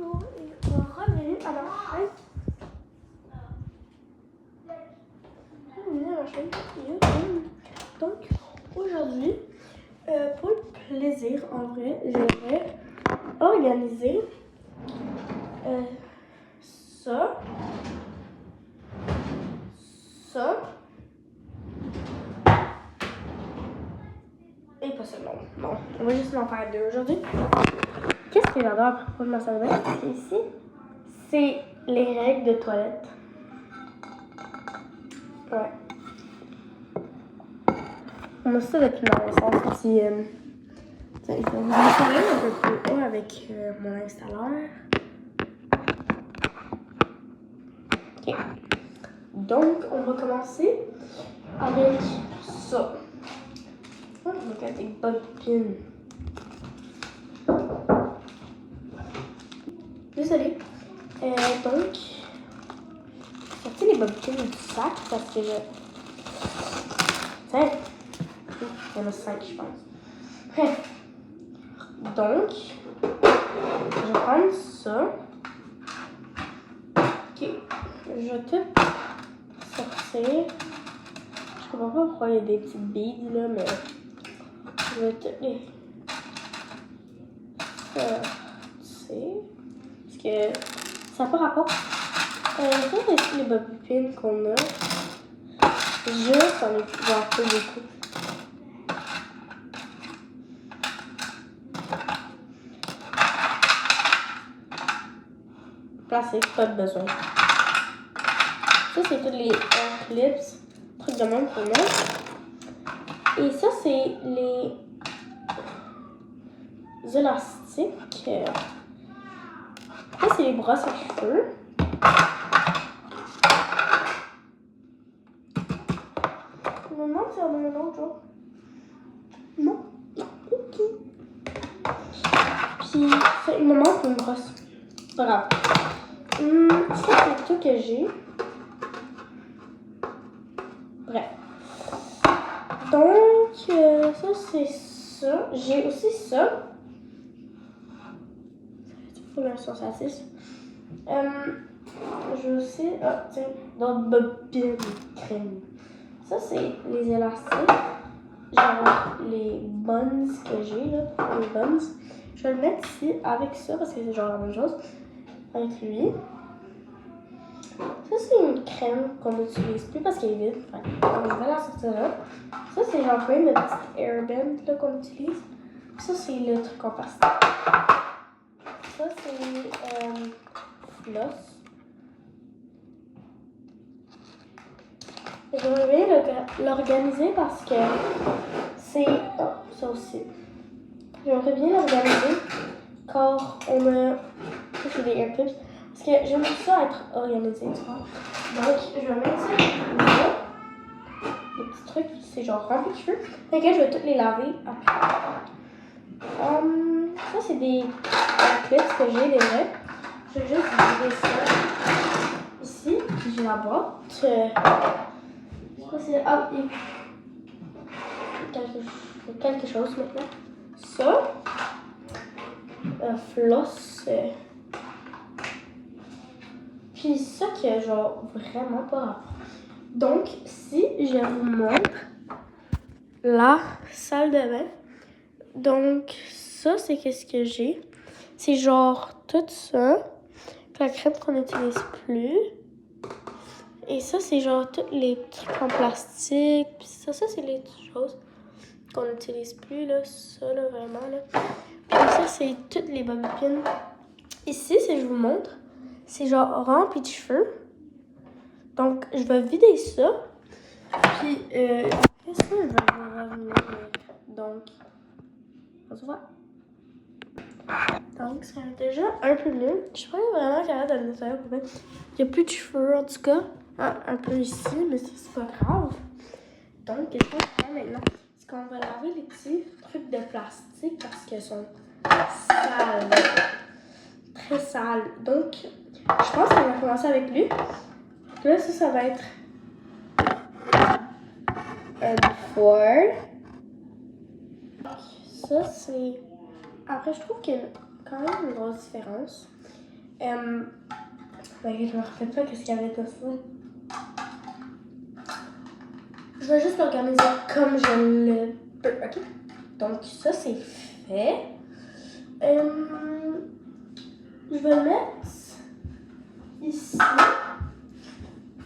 Bonjour et bienvenue à ma chaîne. Bienvenue à ma chaîne YouTube. Donc aujourd'hui, pour le plaisir, en vrai, j'aimerais organiser ça, et pas ça, non, on va juste en faire deux aujourd'hui. Qu'est-ce que j'adore à propos de ma salle de bain ici? C'est les règles de toilette. Ouais. On a ça depuis ma naissance aussi. Il faut vous installer un peu plus haut avec mon installeur. Ok. Donc, on va commencer avec ça. Donc, avec des bobines. Désolée. Donc, j'ai sorti les bobines du sac parce que je... Tiens, il y en a 5, je pense. Donc, je vais prendre ça. Ok, je vais tout sortir. Je comprends pas pourquoi il y a des petites beads là, mais je vais tout les sortir. Parce que ça n'a pas rapport. Ça, c'est les bobines qu'on a. Juste en utilisant peu beaucoup. Plastique, pas de besoin. Ça, c'est tous les clips, trucs de même qu'on a. Et ça, c'est les élastiques. Ça, c'est les brosses à cheveux. Je me demande si on a un autre jour. Non. Ok. Puis, ça, il me manque une brosse. Pas grave. Ça, c'est tout que j'ai. Bref. Donc, ça, c'est ça. J'ai aussi ça. Faut la sauce à 6. J'ai aussi... Ah, tiens, d'autres bobines crème. Ça, c'est les élastiques. Genre les buns que j'ai, là, les buns. Je vais le mettre ici avec ça parce que c'est genre la même chose. Avec lui. Ça, c'est une crème qu'on n'utilise plus parce qu'elle est vide. Enfin, je vais la sortir là. Ça, c'est genre plein de petites airbands là, qu'on utilise. Puis ça, c'est le truc en plastique. Ça, c'est floss. J'aimerais bien l'organiser parce que c'est... Oh, ça aussi. J'aimerais bien l'organiser car on a... Ça, c'est des air clips. Parce que j'aime ça être organisé, tu vois. Donc, je vais mettre ça là. Les petits trucs, c'est genre rempli de cheveux. Fait que je vais toutes les laver après. Ça, c'est des clips que j'ai déjà. Je vais juste vider ça ici. Puis j'ai la boîte. Ça, c'est... Ah, il y a quelque chose maintenant. Ça. Floss. Puis ça qui est genre vraiment pas rapport. Donc, si je vous montre la salle de bain. Donc, ça, c'est qu'est-ce que j'ai. C'est genre tout ça. La crème qu'on n'utilise plus. Et ça, c'est genre tous les trucs en plastique. Puis ça c'est les choses qu'on n'utilise plus, là. Ça, là, vraiment, là. Puis ça, c'est toutes les bobines. Ici, si je vous montre, c'est genre rempli de cheveux. Donc, je vais vider ça. Puis, après ça, je vais vous revenir. Donc, on se voit. Donc, ça va déjà un peu mieux. Je suis pas vraiment capable de le nettoyer. Il n'y a plus de cheveux, en tout cas. Ah, un peu ici, mais ça, c'est pas grave. Donc, qu'est-ce qu'on fait maintenant? C'est qu'on va laver les petits trucs de plastique parce qu'ils sont sales. Très sales. Donc, je pense qu'on va commencer avec lui. Là, ça va être un before. Ça, c'est... Après, je trouve qu'il y a quand même une grosse différence. Ben, je me rappelle pas qu'est-ce qu'il y avait de ça. Je vais juste l'organiser comme je le peux, ok? Donc ça c'est fait. Je vais le mettre ici.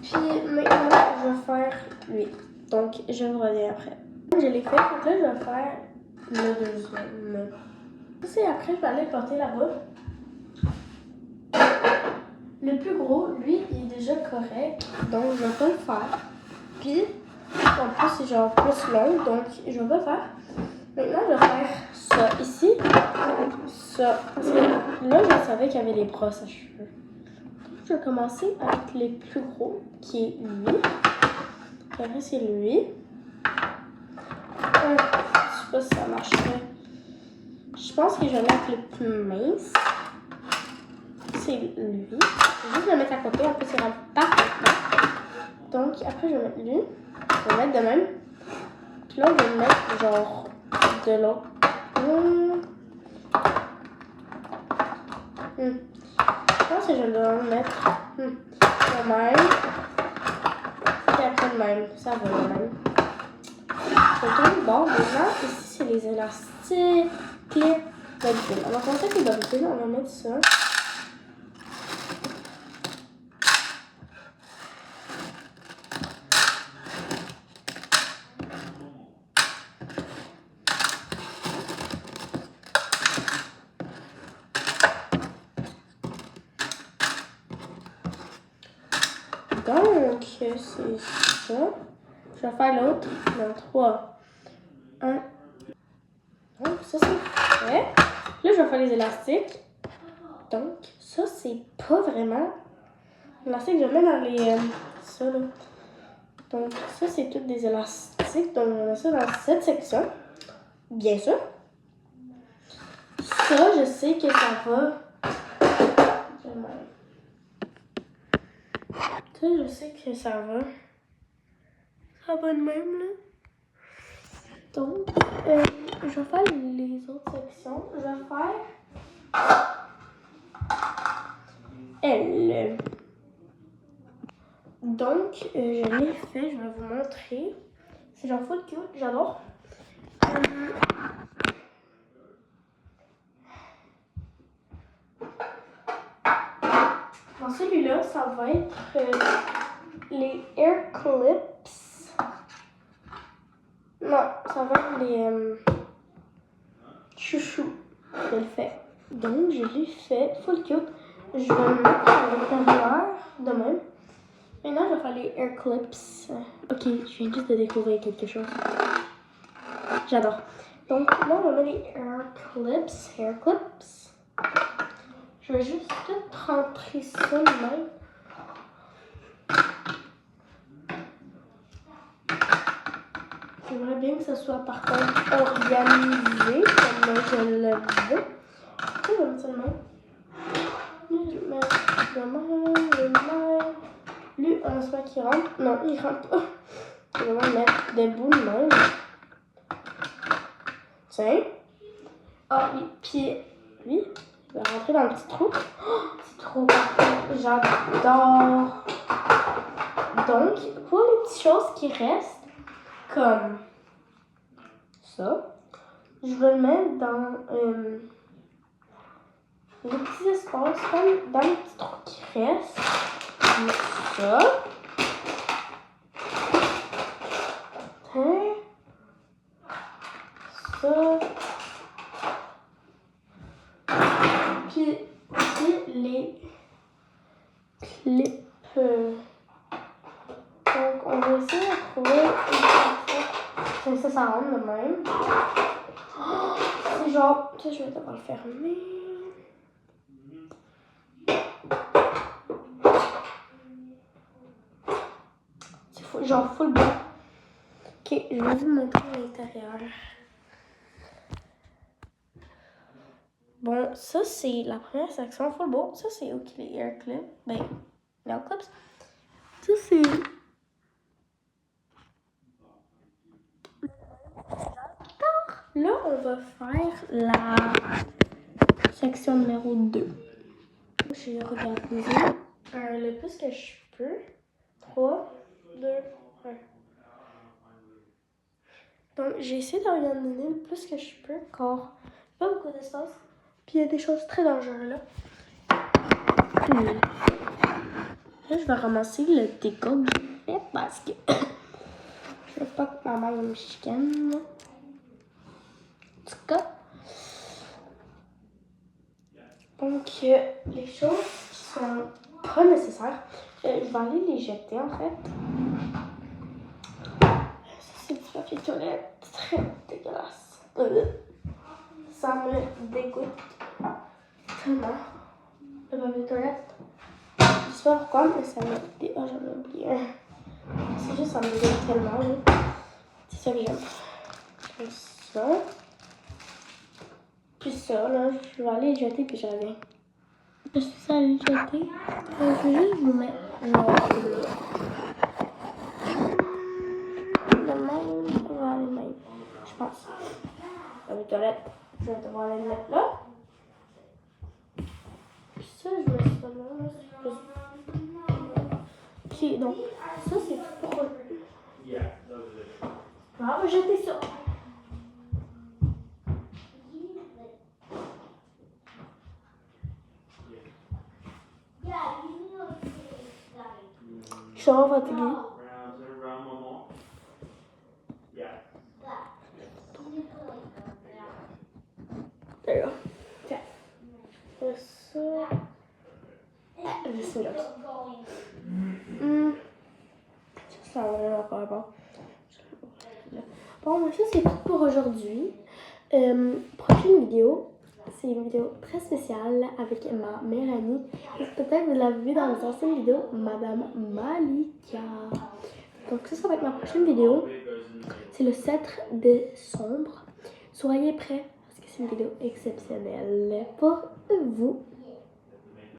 Puis maintenant, je vais faire lui. Donc je reviens après. Je l'ai fait, donc là je vais faire le deuxième. C'est après, je vais aller le porter là-bas. Le plus gros, lui, il est déjà correct, donc je vais pas le faire. Puis, en plus, c'est genre plus long, donc je vais pas le faire. Maintenant, je vais faire ça ici, ça. Parce que là, je savais qu'il y avait les brosses à cheveux. Je vais commencer avec les plus gros, qui est lui. Puis après, c'est lui. Je sais pas si ça marcherait. Je pense que je vais mettre le plus mince. C'est lui. Je vais juste le mettre à côté, en plus, il rentre parfaitement. Donc, après, je vais mettre lui. Je vais mettre de même. Puis là, je vais mettre genre de l'autre. Je pense que je dois mettre de même. Et après de même. Ça va de même. Je tourne bon. Maintenant, ici, c'est les élastiques. D'habitude. On va commencer avec les d'habitude. On va mettre ça. Donc, c'est ça. Je vais faire l'autre dans 3, 1. Donc, ça, c'est fait. Là, je vais faire les élastiques. Donc, ça, c'est pas vraiment l'élastique. Je vais mettre dans les... ça, là. Donc, ça, c'est toutes des élastiques. Donc, on met ça dans cette section. Bien sûr. Ça, je sais que ça va... Ça, je sais que ça va. Ça va de même, là. Donc, je vais faire les autres sections. Je vais faire elle. Donc, je l'ai fait. Je vais vous montrer. C'est genre full cute. J'adore. Dans celui-là, ça va être les hair clips. Non, ça va être les chouchous. Je le fais. Donc, je l'ai fait full cute. Je vais le mettre à l'intérieur de même. Maintenant, je vais faire les hair clips. Ok, je viens juste de découvrir quelque chose. J'adore. Donc, là, on va mettre les hair clips. Je vais juste tout rentrer ça de même. J'aimerais bien que ce soit par contre organisé, comme je le veux. Je vais mettre ça de même. Je vais mettre de même. Lui, on espère qu'il rentre. Non, il rentre pas. Je vais vraiment mettre debout de même. Tiens. Ah oui, puis lui, il va rentrer dans le petit trou. Oh, c'est trop parfait. J'adore. Donc, pour les petites choses qui restent, comme ça, je vais le mettre dans les petits espaces, comme dans les petits trous qui restent. Comme ça. Hein? Ça. Puis ici, les clips. Donc, on va essayer de trouver une façon. Ça rentre de même. Oh, c'est genre... Tu sais, je vais devoir le fermer. C'est genre full blanc. Ok, je vais vous montrer l'intérieur. Bon, ça, c'est la première section full beau. Ça, c'est OK, les hair clips. Ben, nail clips. Ça, c'est... Là, on va faire la section numéro 2. j'ai organisé le plus que je peux. 3, 2, 1. Donc, j'ai essayé d'organiser le plus que je peux, car pas beaucoup d'espace. Puis il y a des choses très dangereuses là. Là, je vais ramasser le déco que j'ai fait parce que je veux pas que ma mère me chicane. En tout cas. Donc, les choses qui sont pas nécessaires, je vais aller les jeter en fait. Ça, c'est du papier toilette. Très dégueulasse. Ça me dégoûte tellement. Le papier toilette. Je sais pas pourquoi, mais ça me dégoûte. Oh, j'en ai oublié un. C'est juste, ça me dégoûte tellement. Là. C'est ça que j'aime. Comme ça. Puis ça, là, je vais aller le jeter puis je reviens. Je suis allée le jeter. Je vais juste vous mettre genre là. Le même, je vais aller le même. Je pense. Dans les toilettes, je vais devoir aller le mettre là. Puis ça, je vais mettre ça là. Ok, donc, ça c'est tout pour eux. On va jeter ça. Je suis vraiment fatiguée. D'ailleurs, tiens. Ça. C'est là. Ça va vraiment pas bon. Bon, ça c'est tout pour aujourd'hui. Prochaine vidéo, c'est une vidéo très spéciale avec ma meilleure amie. Peut-être vous l'avez vu dans les anciennes vidéos, Madame Malika. Donc ça va être ma prochaine vidéo. C'est le 7 décembre. Soyez prêts parce que c'est une vidéo exceptionnelle pour vous.